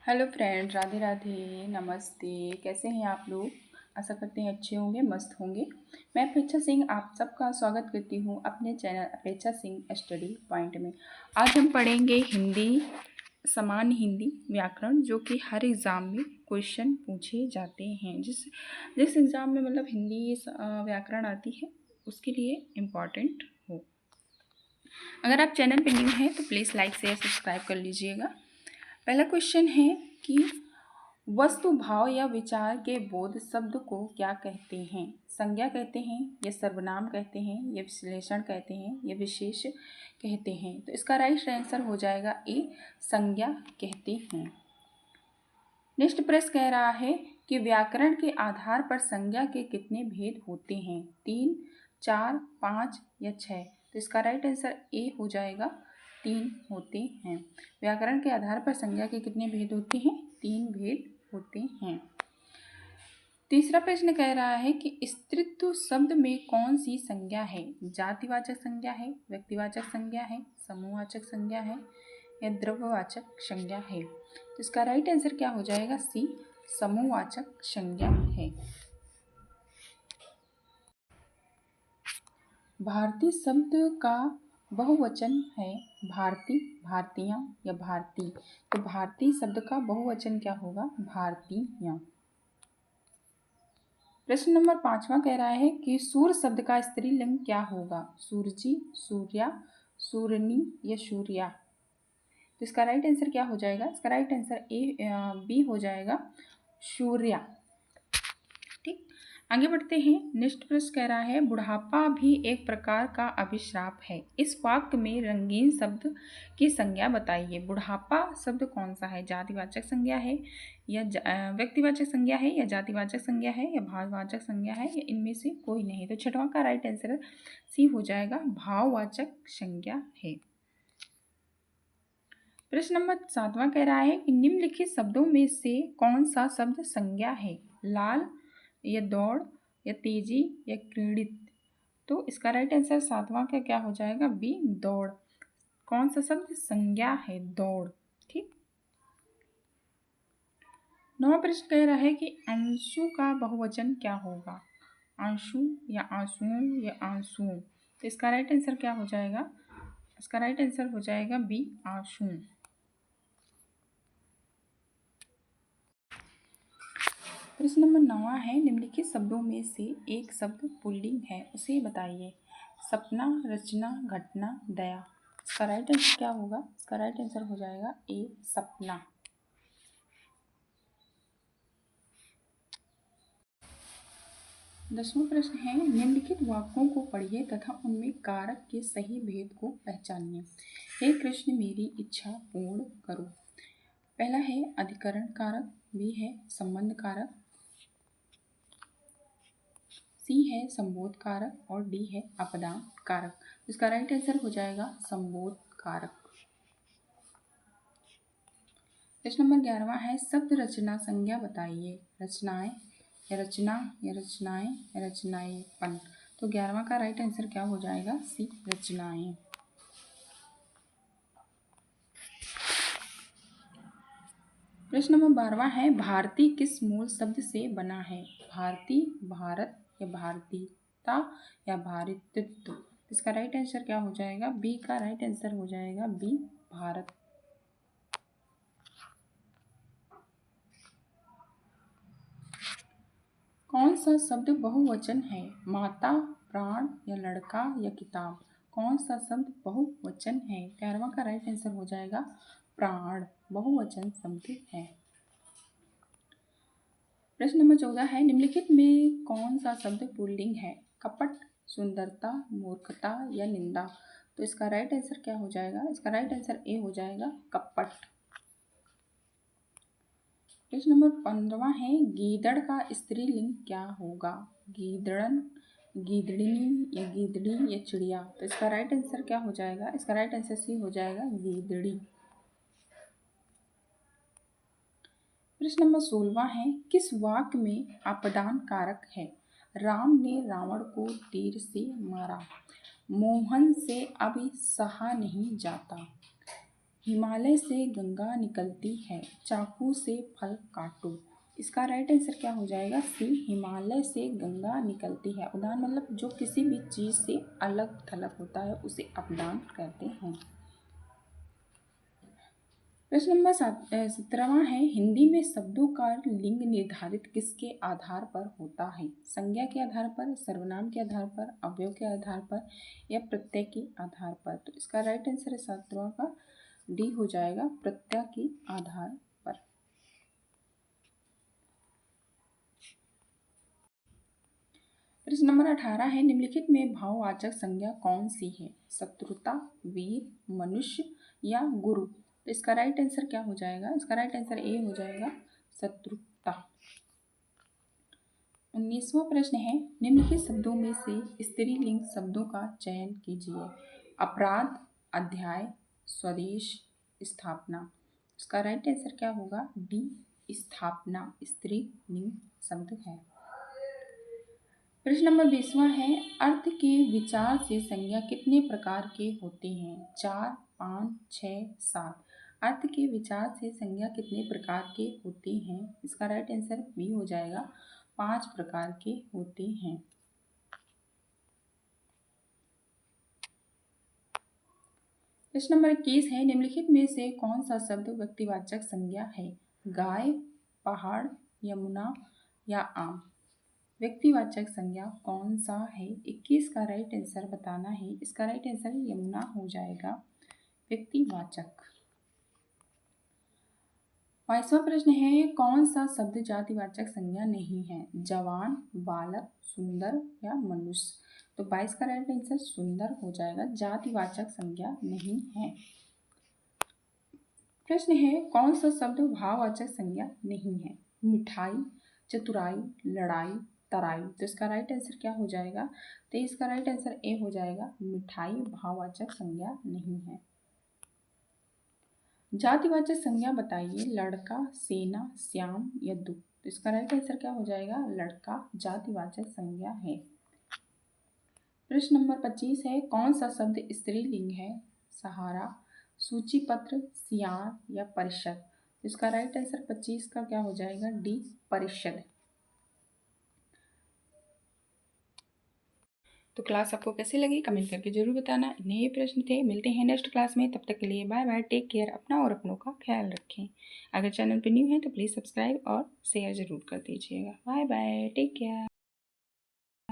Hello friend, Radhe Radhe, नमस्ते। कैसे हैं आप लोग? आशा करते हैं अच्छे होंगे, मस्त होंगे। मैं अपेक्षा सिंह आप सबका स्वागत करती हूँ अपने चैनल अपेक्षा सिंह स्टडी पॉइंट में। आज हम पढ़ेंगे हिंदी, सामान्य हिंदी व्याकरण, जो कि हर एग्ज़ाम में क्वेश्चन पूछे जाते हैं। जिस जिस एग्ज़ाम में मतलब हिंदी व्याकरण आती है उसके लिए इम्पॉर्टेंट हो। अगर आप चैनल पर न्यू हैं तो प्लीज़ लाइक शेयर सब्सक्राइब कर लीजिएगा। पहला क्वेश्चन है कि वस्तु, भाव या विचार के बोध शब्द को क्या कहते हैं? संज्ञा कहते हैं, या सर्वनाम कहते हैं, या विश्लेषण कहते हैं, या विशेष कहते हैं? तो इसका राइट आंसर हो जाएगा ए, संज्ञा कहते हैं। नेक्स्ट प्रश्न कह रहा है कि व्याकरण के आधार पर संज्ञा के कितने भेद होते हैं? 3, 4, 5 या 6? तो इसका राइट आंसर ए हो जाएगा, 3 होते हैं। व्याकरण के आधार पर संज्ञा के कितने भेद होते हैं? 3 भेद होते हैं। तीसरा प्रश्न कह रहा है कि स्त्रीत्व शब्द में कौन सी संज्ञा है? जातिवाचक संज्ञा है, व्यक्तिवाचक संज्ञा है, समूहवाचक संज्ञा है, या द्रव्यवाचक संज्ञा है? तो इसका राइट आंसर क्या हो जाएगा? सी, समूहवाचक संज्ञा है। भारतीय शब्द का बहुवचन है भारती, भारतीयां या भारती? तो भारतीय शब्द का बहुवचन क्या होगा? भारतीयां। प्रश्न नंबर 5वां कह रहा है कि सूर्य शब्द का स्त्रीलिंग क्या होगा? सूरजी, सूर्या, सूरनी या सूर्या? तो इसका राइट आंसर क्या हो जाएगा? इसका राइट आंसर बी हो जाएगा, सूर्या। ठीक, आगे बढ़ते हैं। नेक्स्ट प्रश्न कह रहा है बुढ़ापा भी एक प्रकार का अभिशाप है। इस वाक्य में रंगीन शब्द की संज्ञा बताइए। बुढ़ापा शब्द कौन सा है? जातिवाचक संज्ञा है, या व्यक्तिवाचक संज्ञा है, या जातिवाचक संज्ञा है, या भाववाचक संज्ञा है, या इनमें से कोई नहीं? तो छठवां का राइट आंसर सी हो जाएगा, भाववाचक संज्ञा है। प्रश्न नंबर 7वां कह रहा है कि निम्नलिखित शब्दों में से कौन सा शब्द संज्ञा है? लाल, या दौड़, या तेजी, या क्रीड़ित? तो इसका राइट आंसर 7वां का क्या हो जाएगा? बी, दौड़। कौन सा शब्द संज्ञा है? दौड़। ठीक, 9वां प्रश्न कह रहा है कि अंशु का बहुवचन क्या होगा? आंशु, या आंसुओं, या आंसुओं? तो इसका राइट आंसर क्या हो जाएगा? इसका राइट आंसर हो जाएगा बी, आंसू। प्रश्न नंबर 9वां है निम्नलिखित शब्दों में से एक शब्द पुल्लिंग है, उसे बताइए। सपना, रचना, घटना, दया? इसका राइट आंसर क्या होगा? इसका राइट आंसर हो जाएगा ए, सपना। 10वां प्रश्न है निम्नलिखित वाक्यों को पढ़िए तथा उनमें कारक के सही भेद को पहचानिए। हे कृष्ण, मेरी इच्छा पूर्ण करो। पहला है अधिकरण कारक, बी है संबंध कारक, सी है संबोध कारक, और डी है अपदान कारक। इसका राइट आंसर हो जाएगा संबोध कारक। प्रश्न नंबर 11वां है शब्द रचना संज्ञा बताइए। रचनाएं, या रचना, या रचनाएं, या रचनाएपन? तो 11वां का राइट आंसर क्या हो जाएगा? सी, रचनाएं। प्रश्न नंबर 12वां है भारती किस मूल शब्द से बना है? भारती, भारत, या भारतीयता, या भारतत्व? इसका राइट आंसर क्या हो जाएगा? बी का राइट आंसर हो जाएगा बी, भारत। कौन सा शब्द बहुवचन है? माता, प्राण, या लड़का, या किताब? कौन सा शब्द बहुवचन है? 11वां का राइट आंसर हो जाएगा प्राण, बहुवचन शब्द है। प्रश्न नंबर 14 है निम्नलिखित में कौन सा शब्द पुल्लिंग है? कपट, सुंदरता, मूर्खता, या निंदा? तो इसका राइट आंसर क्या हो जाएगा? इसका राइट आंसर ए हो जाएगा कपट। प्रश्न नंबर 15वां है गीदड़ का स्त्रीलिंग क्या होगा? गीदड़न, गीदड़िनी, या गीदड़ी, या चिड़िया? तो इसका राइट आंसर क्या हो जाएगा? इसका राइट आंसर सी हो जाएगा गीदड़ी। प्रश्न नंबर 16वां है किस वाक्य में अपदान कारक है? राम ने रावण को तीर से मारा, मोहन से अभी सहा नहीं जाता। हिमालय से गंगा निकलती है, चाकू से फल काटो। इसका राइट आंसर क्या हो जाएगा? सी, हिमालय से गंगा निकलती है। उदान मतलब जो किसी भी चीज़ से अलग थलग होता है उसे अपदान कहते हैं। प्रश्न नंबर 17वां है, हिंदी में शब्दों का लिंग निर्धारित किसके आधार पर होता है? संज्ञा के आधार पर, सर्वनाम के आधार पर, अवयव के आधार पर या प्रत्यय के आधार पर? तो इसका राइट आंसर है 17वां का डी हो जाएगा, प्रत्यय के आधार पर। प्रश्न नंबर 18 है, निम्नलिखित में भाववाचक संज्ञा कौन सी है? शत्रुता, वीर, मनुष्य या गुरु? तो इसका राइट आंसर क्या हो जाएगा? इसका राइट आंसर ए हो जाएगा, शत्रुता। 19वां प्रश्न है, निम्नलिखित शब्दों में से स्त्रीलिंग शब्दों का चयन कीजिए। अपराध, अध्याय, स्वदेश, स्थापना। इसका राइट आंसर क्या होगा? डी, स्थापना स्त्रीलिंग शब्द है। प्रश्न नंबर 20वां है, अर्थ के विचार से संज्ञा कितने प्रकार के होते हैं? 4, 5, 6, 7। अर्थ के विचार से संज्ञा कितने प्रकार के होते हैं? इसका राइट आंसर बी हो जाएगा, 5 प्रकार के होते हैं। प्रश्न नंबर 21 है, निम्नलिखित में से कौन सा शब्द व्यक्तिवाचक संज्ञा है? गाय, पहाड़, यमुना या आम? व्यक्तिवाचक संज्ञा कौन सा है? 21 का राइट आंसर बताना है। इसका राइट आंसर यमुना हो जाएगा, व्यक्तिवाचक। 22वां प्रश्न है, कौन सा शब्द जातिवाचक संज्ञा नहीं है? जवान, बालक, सुंदर या मनुष्य? तो 22 का राइट आंसर सुंदर हो जाएगा, जातिवाचक संज्ञा नहीं है। प्रश्न है, कौन सा शब्द भाववाचक संज्ञा नहीं है? मिठाई, चतुराई, लड़ाई, तराई। तो इसका राइट आंसर क्या हो जाएगा? तो इसका राइट आंसर ए हो जाएगा, मिठाई भाववाचक संज्ञा नहीं है। जातिवाचक संज्ञा बताइए। लड़का, सेना, श्याम या दुख? तो इसका राइट आंसर क्या हो जाएगा? लड़का जातिवाचक संज्ञा है। प्रश्न नंबर 25 है, कौन सा शब्द स्त्रीलिंग है? सहारा, सूचीपत्र, सियार या परिषद? इसका राइट आंसर 25 का क्या हो जाएगा? डी, परिषद। तो क्लास आपको कैसी लगी कमेंट करके जरूर बताना। नए प्रश्न थे, मिलते हैं नेक्स्ट क्लास में। तब तक के लिए बाय बाय, टेक केयर, अपना और अपनों का ख्याल रखें। अगर चैनल पर न्यू है तो प्लीज़ सब्सक्राइब और शेयर ज़रूर कर दीजिएगा। Bye bye, take care.